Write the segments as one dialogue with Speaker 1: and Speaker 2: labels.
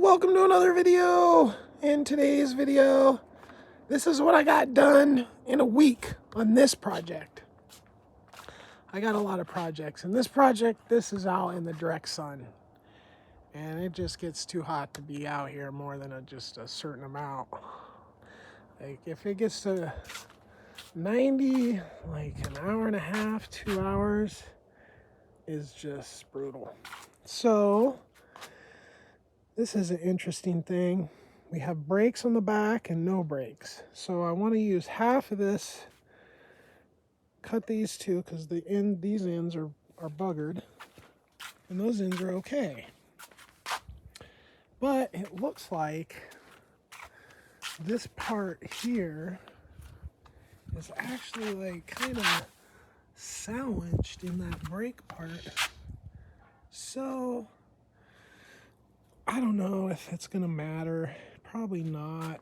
Speaker 1: welcome to another video. In today's video, this is what I got done in a week on this project. I got a lot of projects. In this project, this is out in the direct sun. And it just gets too hot to be out here more than just a certain amount. Like if it gets to 90, like an hour and a half, 2 hours is just brutal. So this is an interesting thing. We have brakes on the back and no brakes. So I want to use half of this, cut these two because these ends are buggered and those ends are okay. But it looks like this part here is actually like kind of sandwiched in that brake part. So I don't know if it's gonna matter. Probably not.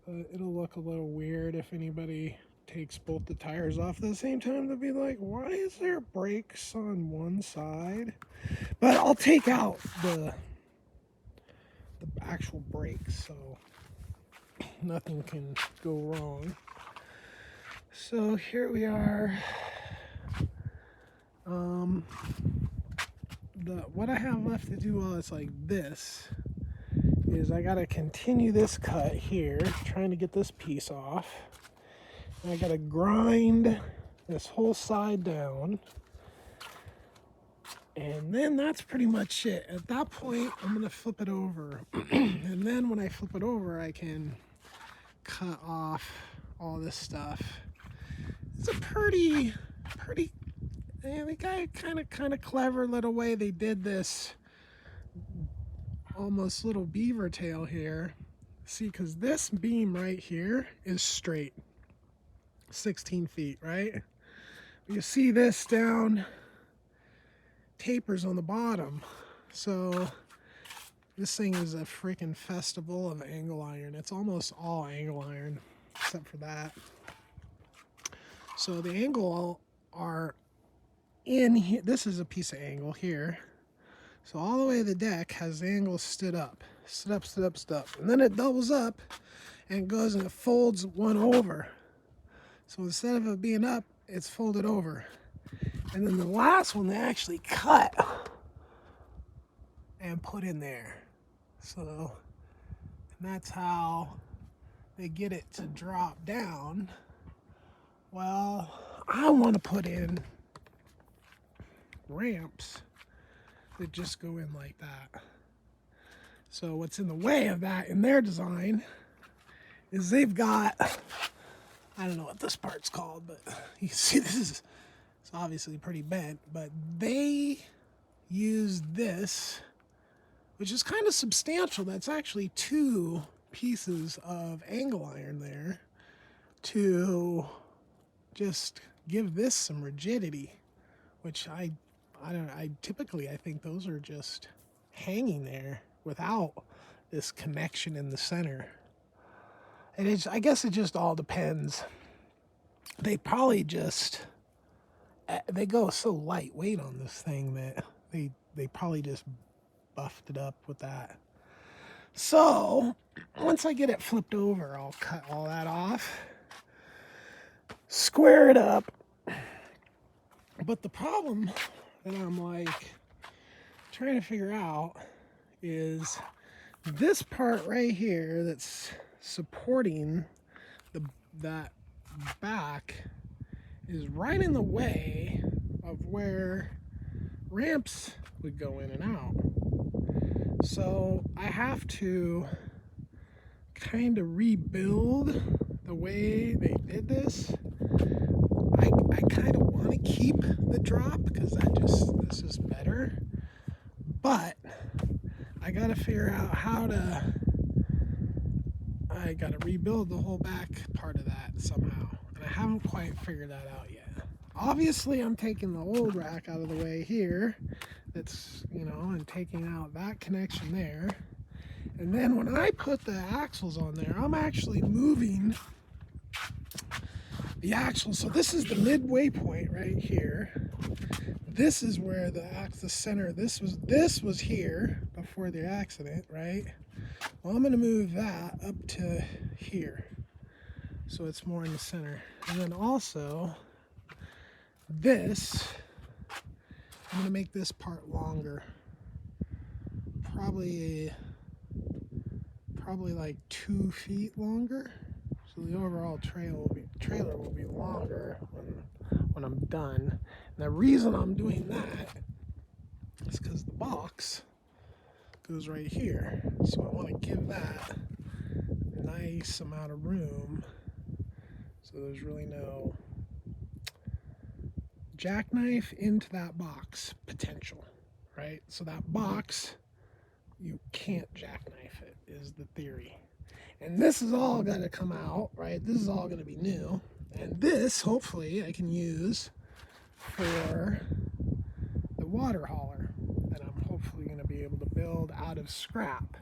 Speaker 1: But it'll look a little weird if anybody takes both the tires off at the same time. They'll be like, why is there brakes on one side? But I'll take out the actual brakes, so nothing can go wrong. So here we are. What I have left to do while it's like this is I gotta continue this cut here, trying to get this piece off. And I gotta grind this whole side down. And then that's pretty much it. At that point, I'm gonna flip it over. And then when I flip it over, I can cut off all this stuff. It's a pretty, they got kind of clever little way they did this almost little beaver tail here. See, because this beam right here is straight, 16 feet, right? You see this down tapers on the bottom. So this thing is a freaking festival of angle iron. It's almost all angle iron except for that. So the angle are in here. This is a piece of angle here. So all the way the deck has the angle stood up. Stood up. And then it doubles up and goes and it folds one over. So instead of it being up, it's folded over. And then the last one they actually cut and put in there. So, and that's how they get it to drop down. Well, I want to put in ramps that just go in like that. So what's in the way of that in their design is they've got, I don't know what this part's called, but you can see this is, it's obviously pretty bent, but they use this, which is kind of substantial. That's actually 2 pieces of angle iron there to just give this some rigidity, which I typically think those are just hanging there without this connection in the center. And I guess it just all depends. They probably just, they go so lightweight on this thing that they probably just buffed it up with that. So once I get it flipped over, I'll cut all that off, square it up. But the problem that I'm like trying to figure out is this part right here that's supporting that back is right in the way of where ramps would go in and out. So I have to kind of rebuild the way they did this. I kind of want to keep the drop because this is better, but I got to figure out I got to rebuild the whole back part of that somehow, and I haven't quite figured that out yet. Obviously I'm taking the old rack out of the way here, that's, and taking out that connection there, and then when I put the axles on there, I'm actually moving the axle. So this is the midway point right here. this is where the center, this was here before the accident, right? Well, I'm going to move that up to here so it's more in the center. And then also this, I'm going to make this part longer, probably like 2 feet longer. So the overall trailer will be longer when I'm done. And the reason I'm doing that is because the box goes right here. So I want to give that a nice amount of room so there's really no jackknife into that box potential, right? So that box, you can't jackknife it, is the theory. And this is all going to come out, right? This is all going to be new. And this, hopefully, I can use for the water hauler that I'm hopefully going to be able to build out of scrap,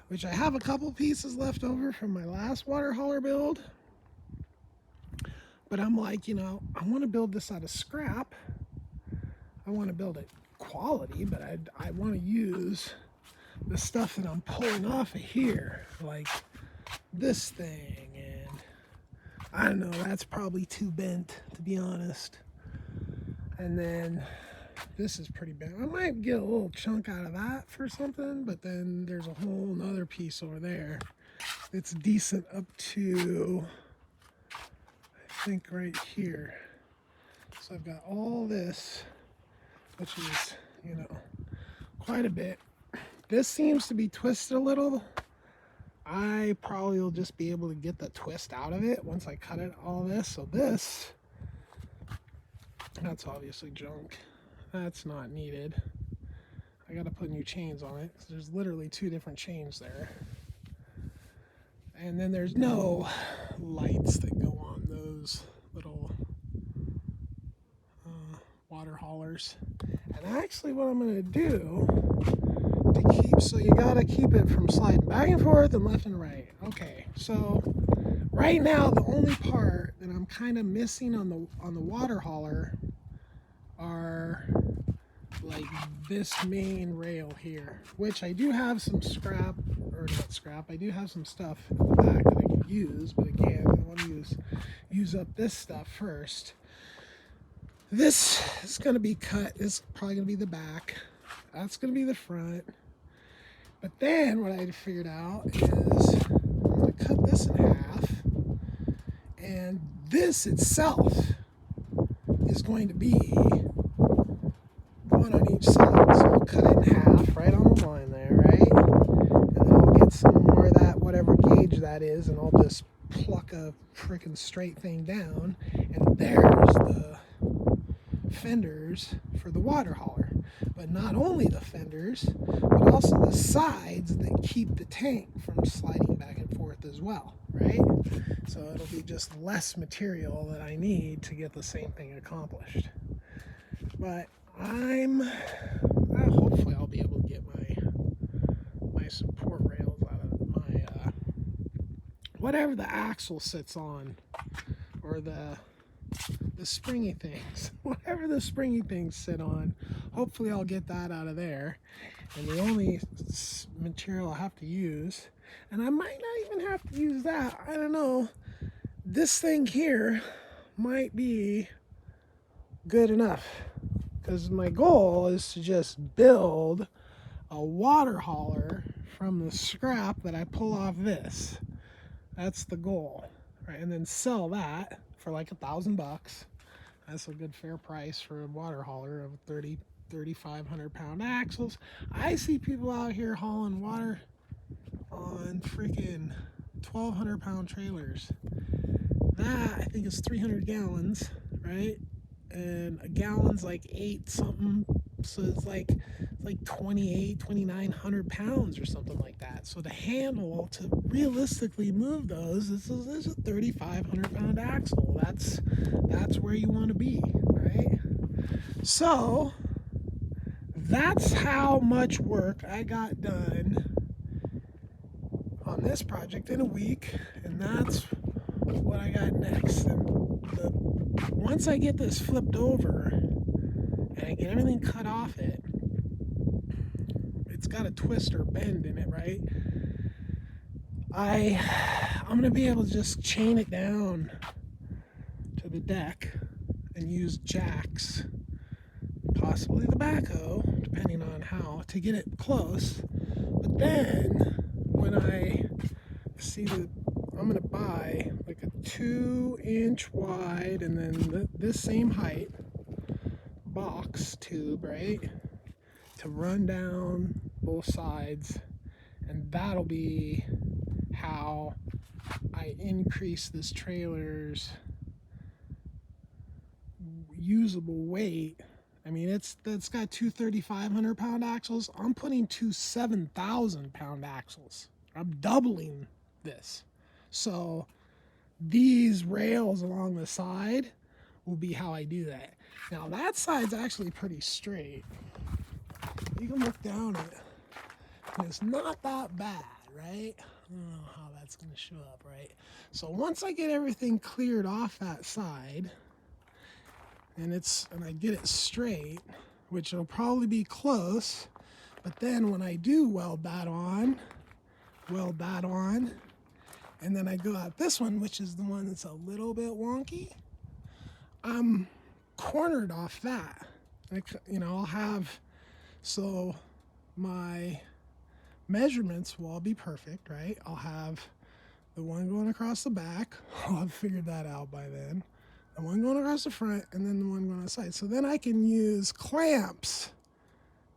Speaker 1: which I have a couple pieces left over from my last water hauler build. But I'm like, you know, I want to build this out of scrap. I want to build it quality, but I want to use the stuff that I'm pulling off of here, like this thing, and I don't know, that's probably too bent, to be honest. And then this is pretty bent. I might get a little chunk out of that for something, but then there's a whole nother piece over there. It's decent up to, I think, right here. So I've got all this, which is, you know, quite a bit. This seems to be twisted a little. I probably will just be able to get the twist out of it once I cut it, all this. So this, that's obviously junk. That's not needed. I gotta put new chains on it. There's literally 2 different chains there. And then there's no lights that go on those little water haulers. And actually what I'm gonna do to keep, so you gotta keep it from sliding back and forth and left and right. Okay, so right now the only part that I'm kind of missing on the water hauler are like this main rail here, which I do have some scrap, or not scrap, I do have some stuff in the back that I can use, but again, I want to use up this stuff first. This is going to be cut. This is probably going to be the back. That's going to be the front. But then what I figured out is I'm going to cut this in half, and this itself is going to be one on each side. So I'll cut it in half right on the line there, right? And then I'll get some more of that, whatever gauge that is, and I'll just pluck a freaking straight thing down, and there's the fenders for the water hauler. But not only the fenders, but also the sides that keep the tank from sliding back and forth as well, right? So it'll be just less material that I need to get the same thing accomplished. But hopefully I'll be able to get my support rails out of my whatever the axle sits on, or the springy things, whatever the springy things sit on. Hopefully I'll get that out of there. And the only material I have to use, and I might not even have to use that, I don't know, this thing here might be good enough, because my goal is to just build a water hauler from the scrap that I pull off this. That's the goal, right? And then sell that for like $1,000. That's a good fair price for a water hauler of 3,500 pound axles. I see people out here hauling water on freaking 1,200 pound trailers. That I think is 300 gallons, right? And a gallon's like 8 something, so it's like 2,900 pounds or something like that. So the handle to realistically move those, this is a 3,500 pound axle. That's where you want to be, right? So that's how much work I got done on this project in a week, and that's what I got next. And once I get this flipped over and I get everything cut off it, it's got a twist or bend in it, right? I'm gonna be able to just chain it down to the deck and use jacks, possibly the backhoe, depending on how, to get it close. But then when I see that I'm gonna buy like a 2-inch wide and then this same height box tube, right, to run down both sides, and that'll be how I increase this trailer's usable weight. I mean, it's got two 3,500-pound axles. I'm putting two 7,000-pound axles. I'm doubling this. So these rails along the side will be how I do that. Now that side's actually pretty straight. You can look down it, and it's not that bad, right? I don't know how that's going to show up, right? So once I get everything cleared off that side, and I get it straight, which will probably be close, but then when I do weld that on, and then I go out this one, which is the one that's a little bit wonky, I'm cornered off that. I'll have, so my measurements will all be perfect, right? I'll have the one going across the back. I'll have figured that out by then. The one going across the front, and then the one going on the side. So then I can use clamps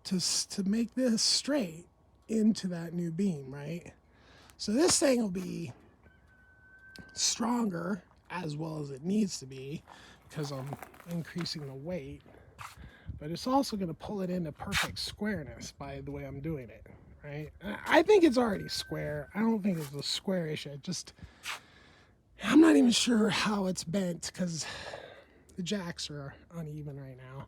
Speaker 1: to make this straight into that new beam, right? So this thing will be stronger as well as it needs to be because I'm increasing the weight, but it's also going to pull it into perfect squareness by the way I'm doing it, right? I think it's already square. I don't think it's a square issue. I'm not even sure how it's bent because the jacks are uneven right now.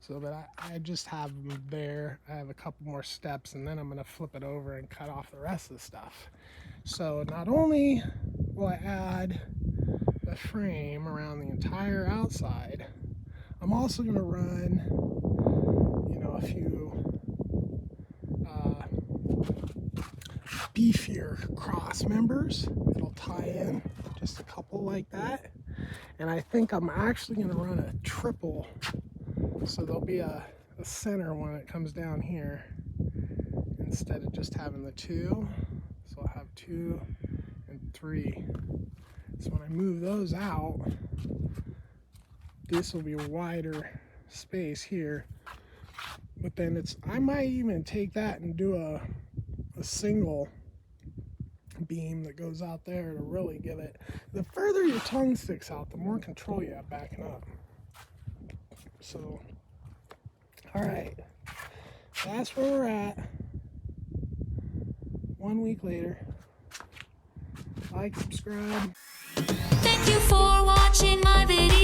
Speaker 1: So, but I just have them there. I have a couple more steps, and then I'm going to flip it over and cut off the rest of the stuff. So not only will I add the frame around the entire outside, I'm also going to run, a few beefier cross members that'll tie in, just a couple like that. And I think I'm actually going to run a triple, so there'll be a center when it comes down here instead of just having the two. So I'll have 2 and 3. So when I move those out, this will be a wider space here. But then I might even take that and do a single beam that goes out there to really give it. The further your tongue sticks out, the more control you have backing up. So, all right, that's where we're at. 1 week later. Like, subscribe.
Speaker 2: Thank you for watching my video.